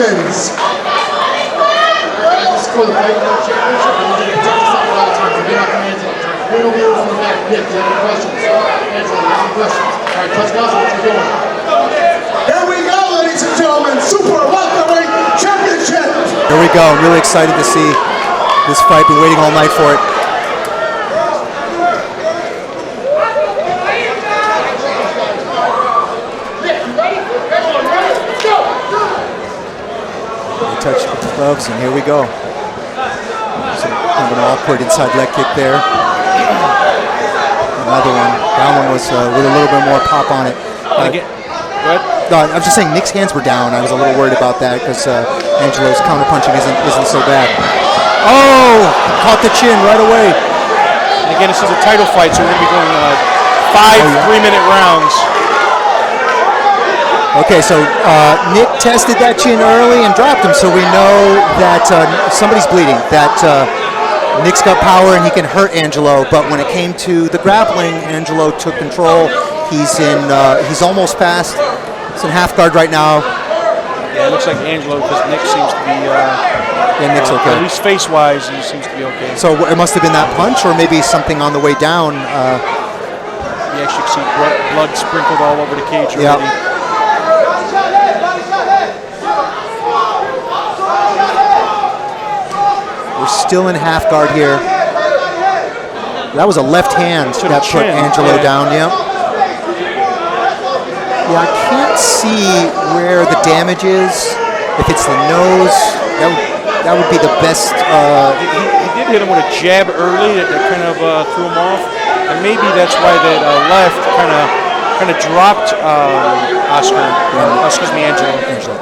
Congratulations! For the Welterweight Championship, I want you to take this up at all times. You're not commands all the time. We're going to be over from the back. Nick, do you have any questions? Angelo, do you have any questions? All right, Coach Gaza, what you doing? Here we go, ladies and gentlemen. Super-Welterweight Championship! Here we go. I'm really excited to see this fight. Been waiting all night for it. Touch with the gloves, and here we go. Some kind of an awkward inside leg kick there. Another one. That one was with a little bit more pop on it. Go ahead. No, I was just saying Nick's hands were down. I was a little worried about that because Angelo's counterpunching isn't so bad. Oh, caught the chin right away. And again, this is a title fight, so we're going to be going 5 3-minute rounds. Okay, so Nick tested that chin early and dropped him, so we know that somebody's bleeding, that Nick's got power and he can hurt Angelo, but when it came to the grappling, Angelo took control. He's almost past. It's in half guard right now. Yeah, it looks like Angelo, because Nick seems to be, Nick's okay. At least face-wise, he seems to be okay. So it must have been that punch, or maybe something on the way down. You actually see blood sprinkled all over the cage already. Yeah. We're still in half guard here. That was a left hand that put Angelo down, yeah. Yeah, I can't see where the damage is. If it's the nose, that would be the best. He did hit him with a jab early that kind of threw him off. And maybe that's why that left kind of dropped Angelo.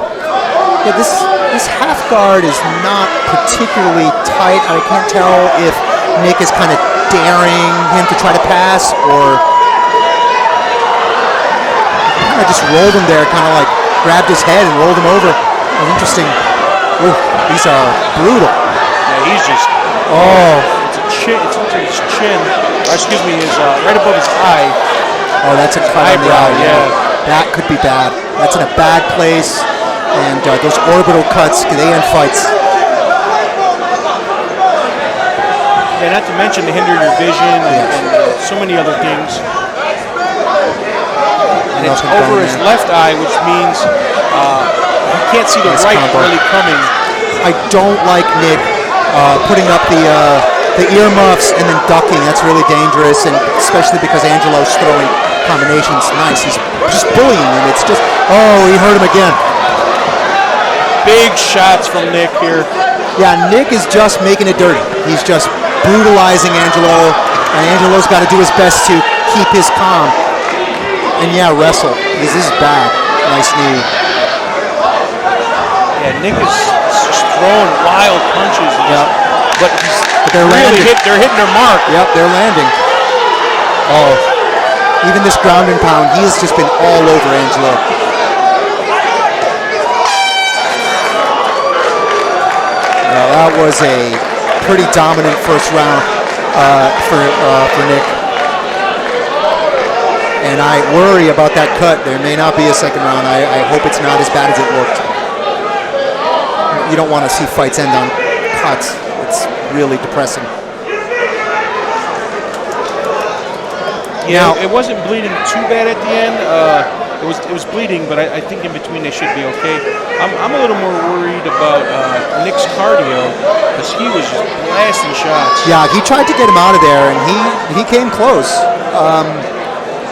Yeah, this half guard is not particularly tight. I can't tell if Nick is kind of daring him to try to pass, or kind of just rolled him there, kind of like grabbed his head and rolled him over. That was interesting. Ooh, these are brutal. Yeah, he's just. Oh. It's a chin. It's like his chin. Or excuse me, is right above his eye. Oh, that's a cut on the eye. Yeah. That could be bad. That's in a bad place. And those orbital cuts, they end fights. Yeah, not to mention they hinder your vision and so many other things. And it's over his left eye, which means you can't see the right really coming. I don't like Nick putting up the earmuffs and then ducking. That's really dangerous, and especially because Angelo's throwing combinations. Nice. He's just bullying him. It's just, oh, he hurt him again. Big shots from Nick here. Yeah, Nick is just making it dirty. He's just brutalizing Angelo, and Angelo's got to do his best to keep his calm. And yeah, wrestle. This is bad. Nice knee. Yeah, Nick is just throwing wild punches. But they're really they're hitting their mark. Yep, they're landing. Oh, even this ground and pound, he has just been all over Angelo. That was a pretty dominant first round for Nick. And I worry about that cut. There may not be a second round. I hope it's not as bad as it looked. You don't want to see fights end on cuts. It's really depressing. Yeah, it wasn't bleeding too bad at the end. It was bleeding, but I think in between they should be okay. I'm a little more worried about Nick's cardio, because he was just blasting shots. Yeah, he tried to get him out of there, and he came close.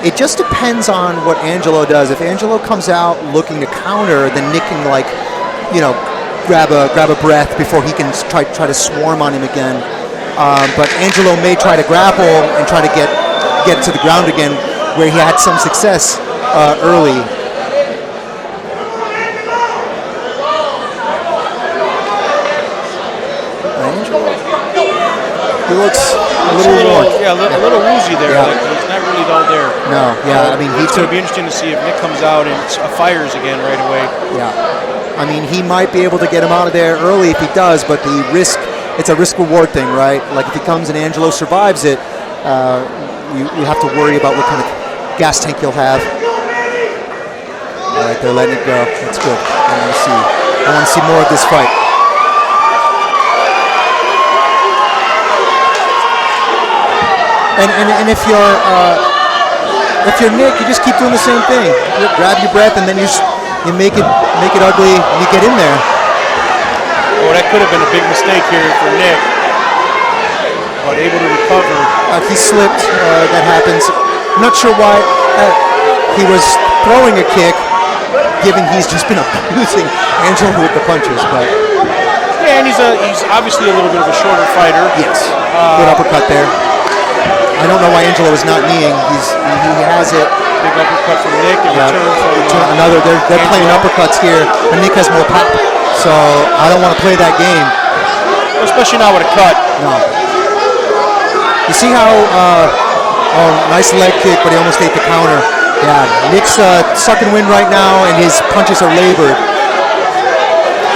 It just depends on what Angelo does. If Angelo comes out looking to counter, then Nick can, like, you know, grab a breath before he can try to swarm on him again. But Angelo may try to grapple and try to get to the ground again, where he had some success early. Angelo, he looks a little worn. Yeah, a little woozy there. Yeah. Like he's not really all there. No, yeah, I mean, it's going to be interesting to see if Nick comes out and fires again right away. Yeah, I mean, he might be able to get him out of there early if he does, but the risk, it's a risk-reward thing, right? Like if he comes and Angelo survives it, we have to worry about what kind of gas tank he'll have. All right, they're letting it go. That's good. And we'll see. I want to see more of this fight. And if you're Nick, you just keep doing the same thing. You grab your breath, and then you make it ugly. And you get in there. Oh, that could have been a big mistake here for Nick, but able to recover. He slipped. That happens. I'm not sure why he was throwing a kick, given he's just been abusing Angelo with the punches. But yeah, and he's obviously a little bit of a shorter fighter. yes, good uppercut there. I don't know why Angelo is not kneeing. He has it. Big uppercut from Nick in return from another. They're playing uppercuts here, and Nick has more pop. So I don't want to play that game. Especially not with a cut. No. You see how? Oh, nice leg kick, but he almost ate the counter. Yeah, Nick's sucking wind right now, and his punches are labored.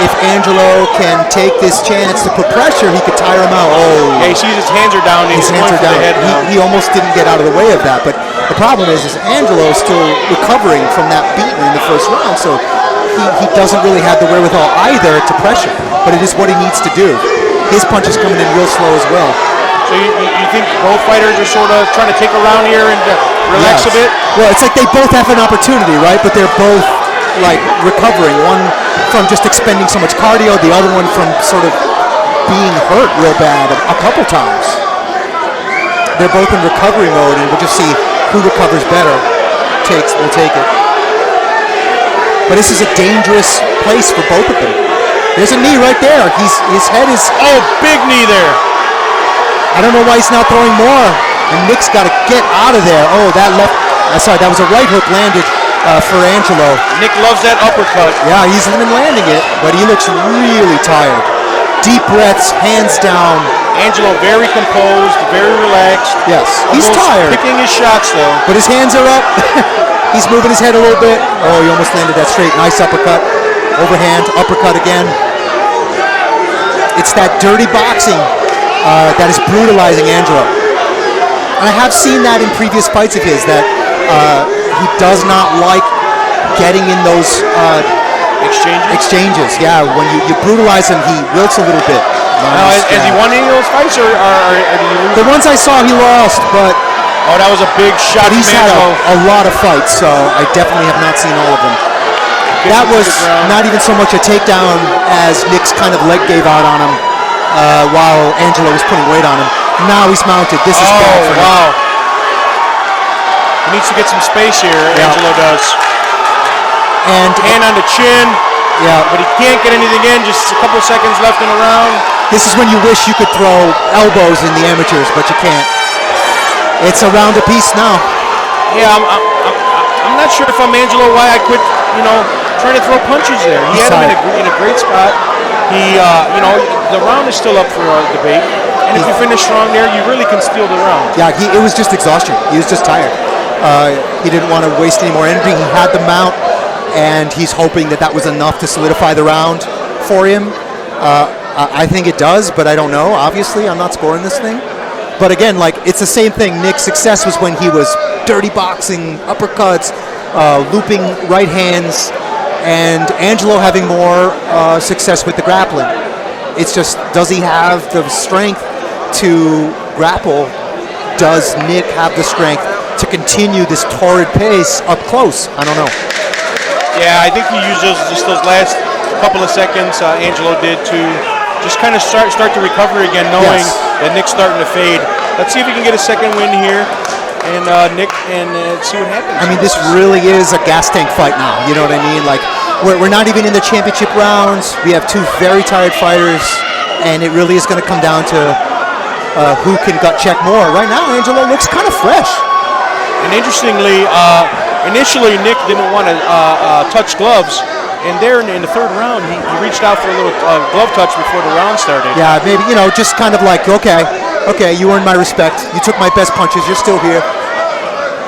If Angelo can take this chance to put pressure, he could tire him out. Oh, yeah, he sees his hands are down. His hands are down. He almost didn't get out of the way of that. But the problem is Angelo is still recovering from that beating in the first round, so he doesn't really have the wherewithal either to pressure. But it is what he needs to do. His punch is coming in real slow as well. So you think both fighters are sort of trying to take a round here and relax a bit? Well, it's like they both have an opportunity, right? But they're both like recovering. One from just expending so much cardio, the other one from sort of being hurt real bad a couple times. They're both in recovery mode, and we'll just see who recovers better. Will take it. But this is a dangerous place for both of them. There's a knee right there. His head is... Oh, big knee there. I don't know why he's not throwing more. And Nick's got to get out of there. Oh, that left... Sorry, that was a right hook landed for Angelo. Nick loves that uppercut. Yeah, he's been landing it, but he looks really tired. Deep breaths, hands down. Angelo very composed, very relaxed. Yes, he's tired. Picking his shots, though. But his hands are up. He's moving his head a little bit. Oh, he almost landed that straight. Nice uppercut. Overhand, uppercut again. It's that dirty boxing that is brutalizing Angelo. And I have seen that in previous fights of his, that he does not like getting in those exchanges. Yeah, when you brutalize him, he wilts a little bit. Now, has he won any of those fights, or did he lose? The ones I saw, he lost, but... Oh, that was a big shot. He's had a lot of fights, so I definitely have not seen all of them. That was not even so much a takedown as Nick's kind of leg gave out on him while Angelo was putting weight on him. Now he's mounted. This is bad for him. Wow. He needs to get some space here, Angelo does. And hand on the chin. Yeah. But he can't get anything in. Just a couple of seconds left in the round. This is when you wish you could throw elbows in the amateurs, but you can't. It's a round apiece now. Yeah, I'm not sure if I'm Angelo why I quit, trying to throw punches there. He had him in a great spot. He, the round is still up for debate. And if you finish strong there, you really can steal the round. Yeah, it was just exhaustion. He was just tired. He didn't want to waste any more energy. He had the mount, and he's hoping that was enough to solidify the round for him. I think it does, but I don't know. Obviously, I'm not scoring this thing. But again, it's the same thing. Nick's success was when he was dirty boxing, uppercuts, looping right hands, and Angelo having more success with the grappling. It's just, does he have the strength to grapple? Does Nick have the strength to continue this torrid pace up close? I don't know. Yeah, I think he used just those last couple of seconds, Angelo did, to just kind of start to recover again, knowing that Nick's starting to fade. Let's see if he can get a second win here, and Nick, and see what happens. I mean, this really is a gas tank fight now. You know what I mean? We're not even in the championship rounds. We have two very tired fighters, and it really is going to come down to who can gut check more. Right now, Angelo looks kind of fresh. And interestingly, initially Nick didn't want to touch gloves. And there in the third round, he reached out for a little glove touch before the round started. Yeah, maybe, just kind of like, okay, you earned my respect. You took my best punches. You're still here.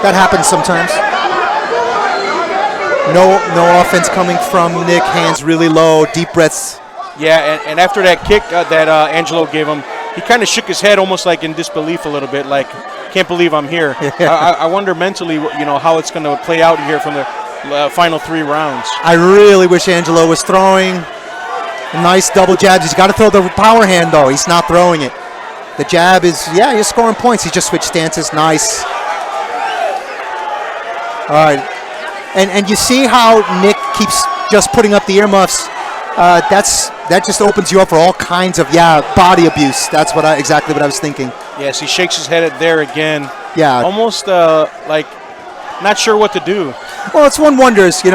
That happens sometimes. No offense coming from Nick. Hands really low, deep breaths. Yeah, and after that kick that Angelo gave him, he kind of shook his head almost like in disbelief a little bit, like, can't believe I'm here. I wonder mentally, how it's going to play out here from the final 3 rounds. I really wish Angelo was throwing. Nice double jabs. He's got to throw the power hand, though. He's not throwing it. The jab is, yeah, he's scoring points. He just switched stances. Nice. All right. And you see how Nick keeps just putting up the earmuffs. That just opens you up for all kinds of, body abuse. That's exactly what I was thinking. Yes, he shakes his head at there again. Yeah. Almost like not sure what to do. Well, it's one wonders, when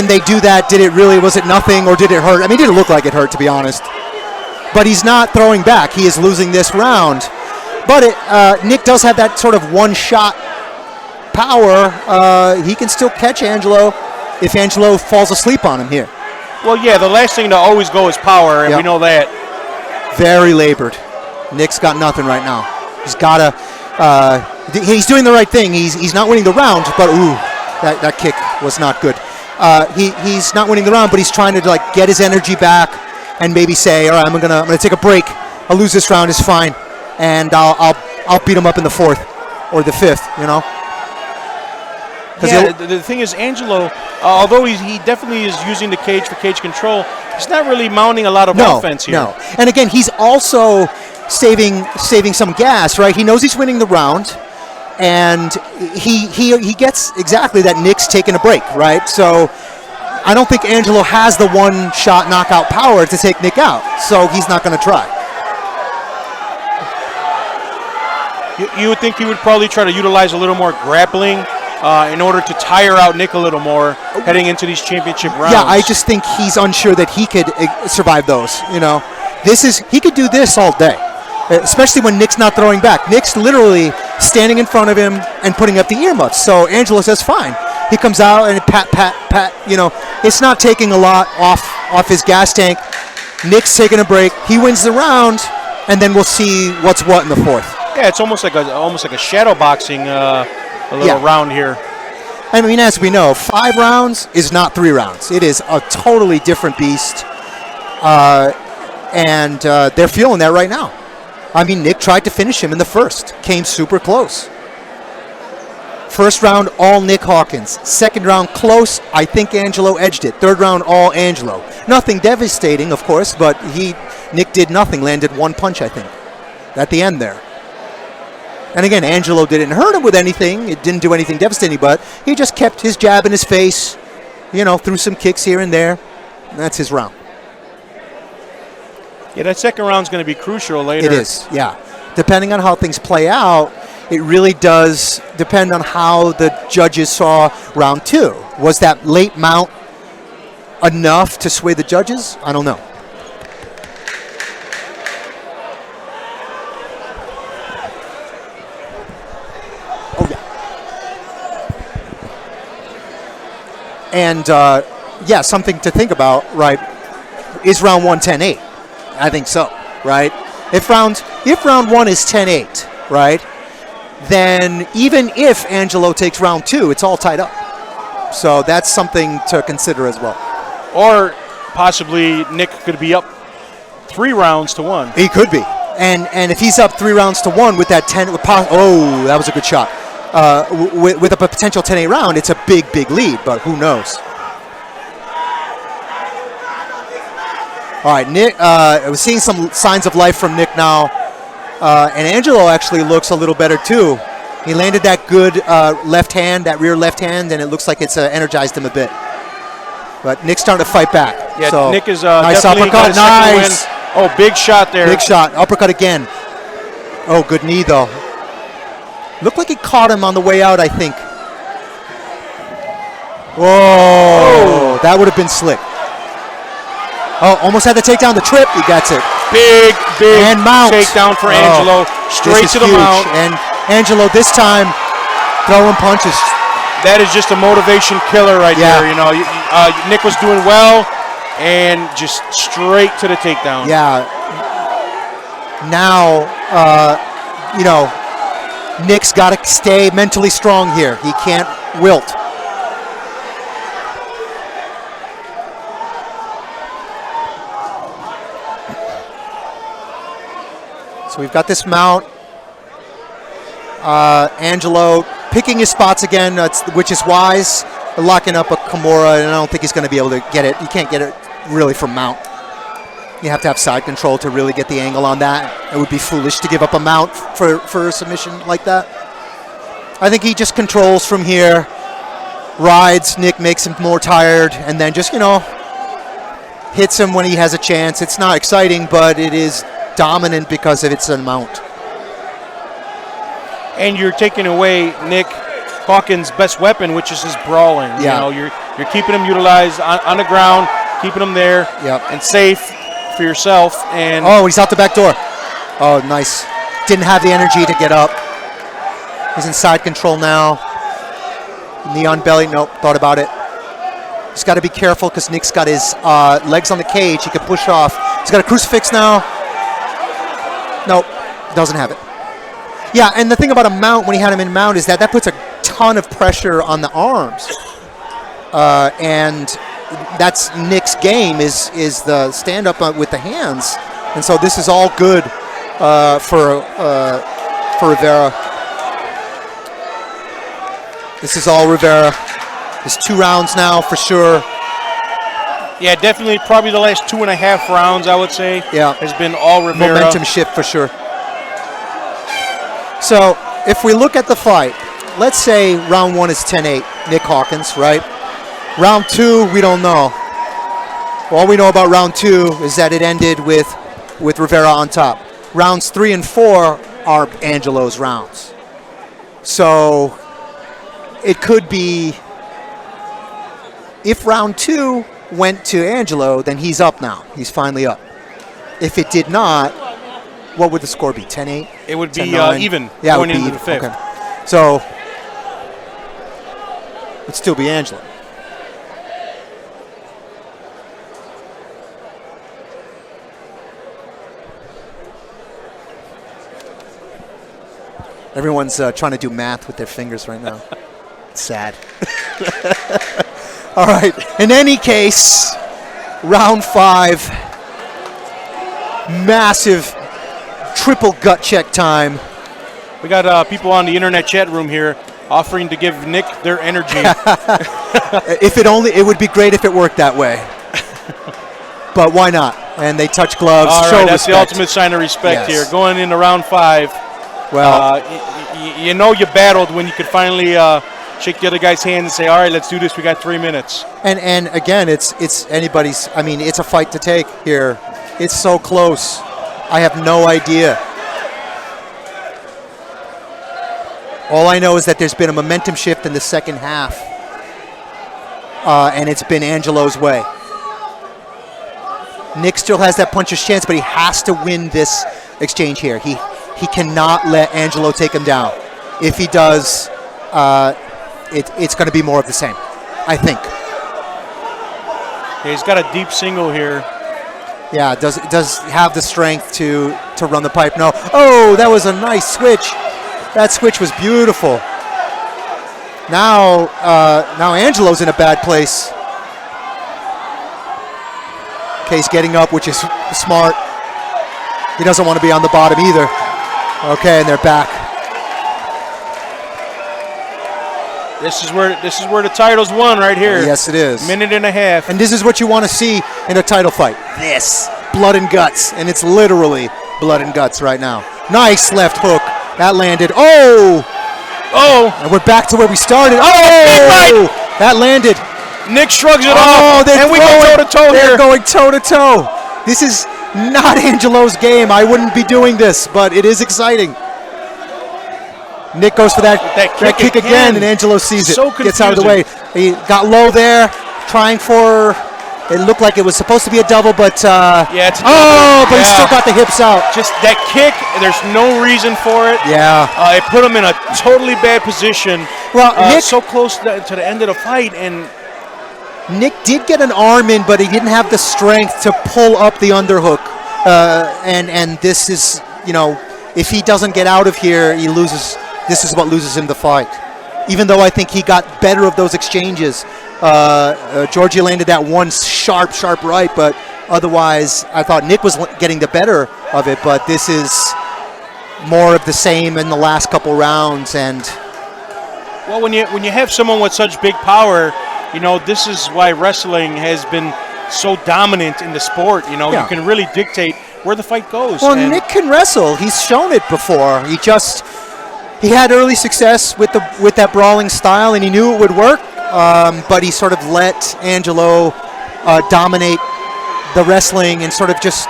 they do that, was it nothing or did it hurt? I mean, it didn't look like it hurt, to be honest. But he's not throwing back. He is losing this round. But Nick does have that sort of one-shot power. He can still catch Angelo if Angelo falls asleep on him here. Well, yeah, the last thing to always go is power, and we know that. Very labored. Nick's got nothing right now. He's got to... he's doing the right thing. He's not winning the round, but that kick was not good. He's not winning the round, but he's trying to get his energy back and maybe say, all right, I'm gonna take a break. I'll lose this round. It's fine, and I'll beat him up in the 4th or the 5th. Yeah, the thing is, Angelo, although he definitely is using the cage for cage control, he's not really mounting a lot of offense here. No, and again, he's also saving some gas, right? He knows he's winning the round, and he gets exactly that Nick's taking a break, right? So I don't think Angelo has the one-shot knockout power to take Nick out, so he's not going to try. You would think he would probably try to utilize a little more grappling in order to tire out Nick a little more heading into these championship rounds. Yeah, I just think he's unsure that he could survive those. He could do this all day, especially when Nick's not throwing back. Nick's literally standing in front of him and putting up the earmuffs. So Angelo says, fine. He comes out and pat. It's not taking a lot off his gas tank. Nick's taking a break. He wins the round, and then we'll see what's what in the 4th. Yeah, it's almost like a shadow boxing round here. I mean, as we know, 5 rounds is not 3 rounds. It is a totally different beast, and they're feeling that right now. I mean, Nick tried to finish him in the 1st, came super close. 1st round, all Nick Hawkins. 2nd round, close. I think Angelo edged it. 3rd round, all Angelo. Nothing devastating, of course, but Nick did nothing. Landed 1 punch, I think, at the end there. And again, Angelo didn't hurt him with anything. It didn't do anything devastating, but he just kept his jab in his face, threw some kicks here and there. And that's his round. Yeah, that 2nd round's going to be crucial later. It is, yeah. Depending on how things play out, it really does depend on how the judges saw round 2. Was that late mount enough to sway the judges? I don't know. And, something to think about, right, is round 1 10-8? I think so, right? If round 1 is 10-8, right, then even if Angelo takes round 2, it's all tied up. So that's something to consider as well. Or possibly Nick could be up 3 rounds to 1. He could be. And if he's up 3 rounds to 1 with that 10, that was a good shot. With a potential 10-8 round, it's a big lead, but who knows? All right, Nick, we're seeing some signs of life from Nick now, and Angelo actually looks a little better too. He landed that good left hand, that rear left hand, and it looks like it's energized him a bit. But Nick's starting to fight back. Yeah, so, Nick is nice definitely uppercut, nice. Win. Oh, big shot there. Big shot, uppercut again. Oh, good knee though. Looked like he caught him on the way out, I think. Whoa, that would have been slick. Oh, almost had to take down the trip. He gets it. Big and mount. Takedown for Angelo. Straight to the huge. mount. And Angelo this time throwing punches. That is just a motivation killer right there. Nick was doing well, and just straight to the takedown. Yeah. Now, Nick's got to stay mentally strong here. He can't wilt. So we've got this mount. Angelo picking his spots again, which is wise. locking up a Kimura, and I don't think he's going to be able to get it. You can't get it really from mount. You have to have side control to really get the angle on that. It would be foolish to give up a mount for a submission like that. I think he just controls from here, rides. Nick makes him more tired, and then just, hits him when he has a chance. It's not exciting, but it is dominant because of its mount. And you're taking away Nick Hawkins' best weapon, which is his brawling. Yeah. You're keeping him utilized on the ground, keeping him there, and safe for yourself. And he's out the back door. Oh, nice. Didn't have the energy to get up. He's in side control now. Knee on belly. Nope. Thought about it. He's got to be careful because Nick's got his legs on the cage. He can push off. He's got a crucifix now. Nope. Doesn't have it. Yeah, and the thing about a mount, when he had him in mount, is that puts a ton of pressure on the arms. And that's Nick's game is the stand-up with the hands. And so this is all good for Rivera. This is all Rivera. There's 2 rounds now for sure. Yeah, definitely probably the last 2.5 rounds, I would say, has been all Rivera. Momentum shift for sure. So if we look at the fight, let's say round 1 is 10-8, Nick Hawkins, right? Round 2, we don't know. All we know about round 2 is that it ended with Rivera on top. Rounds 3 and 4 are Angelo's rounds. So it could be, if round 2 went to Angelo, then he's up now. He's finally up. If it did not, what would the score be? 10-8? It would be even going into the 5th. Okay. So it'd still be Angelo. Everyone's trying to do math with their fingers right now. It's sad. All right. In any case, round 5, massive triple gut check time. We got people on the internet chat room here offering to give Nick their energy. It would be great if it worked that way. But why not? And they touch gloves. All show right, that's respect. the ultimate sign of respect Yes. here. Going into round 5. Well, you battled when you could finally shake the other guy's hand and say, all right, let's do this. We got 3 minutes. and again, it's anybody's. I mean, it's a fight to take here. It's so close. I have no idea. All I know is that there's been a momentum shift in the second half, and it's been Angelo's way. Nick still has that puncher's chance, but he has to win this exchange here. He cannot let Angelo take him down. If he does, it's going to be more of the same, I think. Yeah, he's got a deep single here. Yeah, does have the strength to run the pipe. No. Oh, that was a nice switch. That switch was beautiful. Now Angelo's in a bad place. Case getting up, which is smart. He doesn't want to be on the bottom either. Okay, and they're back. This is where the title's won right here. Yes, it is. Minute and a half. And this is what you want to see in a title fight. This. Blood and guts. And it's literally blood and guts right now. Nice left hook. That landed. Oh! And we're back to where we started. Oh! That landed. Nick shrugs it off. And we go toe-to-toe here. They're going toe-to-toe. This is not Angelo's game. I wouldn't be doing this, but it is exciting. Nick goes for that kick again, and Angelo sees it. So confusing. Gets out of the way. He got low there, trying for. It looked like it was supposed to be a double, but yeah, it's a double. But he still got the hips out. Just that kick. There's no reason for it. Yeah. It put him in a totally bad position. Well, Nick, so close to the end of the fight, and Nick did get an arm in, but he didn't have the strength to pull up the underhook. And this is, if he doesn't get out of here, he loses. This is what loses him the fight. Even though I think he got better of those exchanges. Georgie landed that one sharp right, but otherwise I thought Nick was getting the better of it, but this is more of the same in the last couple rounds. And well, when you have someone with such big power, you know, this is why wrestling has been so dominant in the sport. You know, you can really dictate where the fight goes. Well, Nick can wrestle. He's shown it before. He had early success with that brawling style, and he knew it would work. But he sort of let Angelo dominate the wrestling, and sort of just,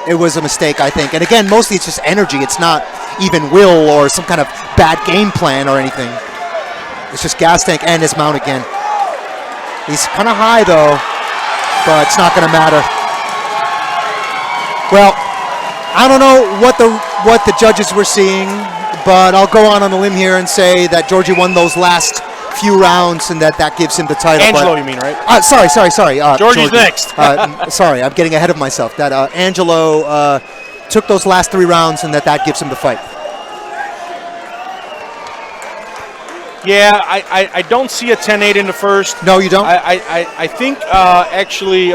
it was a mistake, I think. And again, mostly it's just energy. It's not even will or some kind of bad game plan or anything. It's just gas tank and his mount again. He's kind of high though, but it's not going to matter. Well, I don't know what the judges were seeing, but I'll go on a limb here and say that Georgie won those last few rounds, and that gives him the title. Angelo, you mean, right? Sorry. Georgie's next. Sorry, I'm getting ahead of myself. That Angelo took those last 3 rounds, and that gives him the fight. Yeah, I don't see a 10-8 in the first. No, you don't? I think actually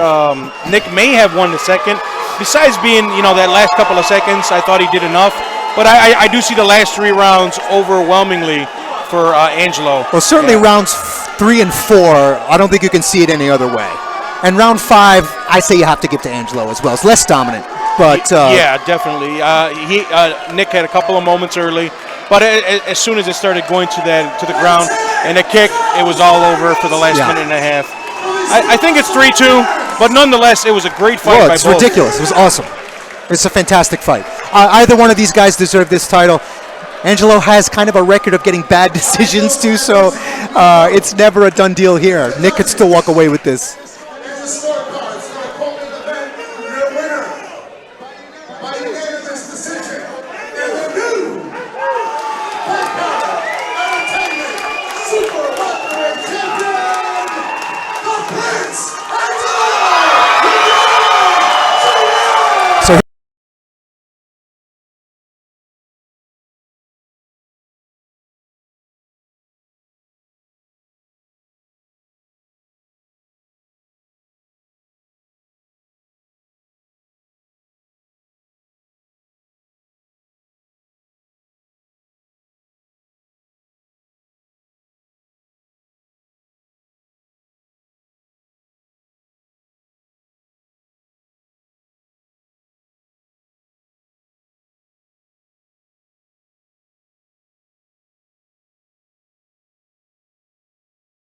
Nick may have won the second. Besides being, you know, that last couple of seconds, I thought he did enough. But I do see the last 3 rounds overwhelmingly for Angelo. Well, certainly rounds 3 and 4, I don't think you can see it any other way. And round 5, I say you have to give to Angelo as well. It's less dominant, but yeah, definitely. Nick had a couple of moments early, but as soon as it started going to the ground and a kick, it was all over for the last minute and a half. I think it's 3-2, but nonetheless, it was a great fight. Well, it's ridiculous. It was awesome. It's a fantastic fight. Either one of these guys deserve this title. Angelo has kind of a record of getting bad decisions too, so it's never a done deal here. Nick could still walk away with this.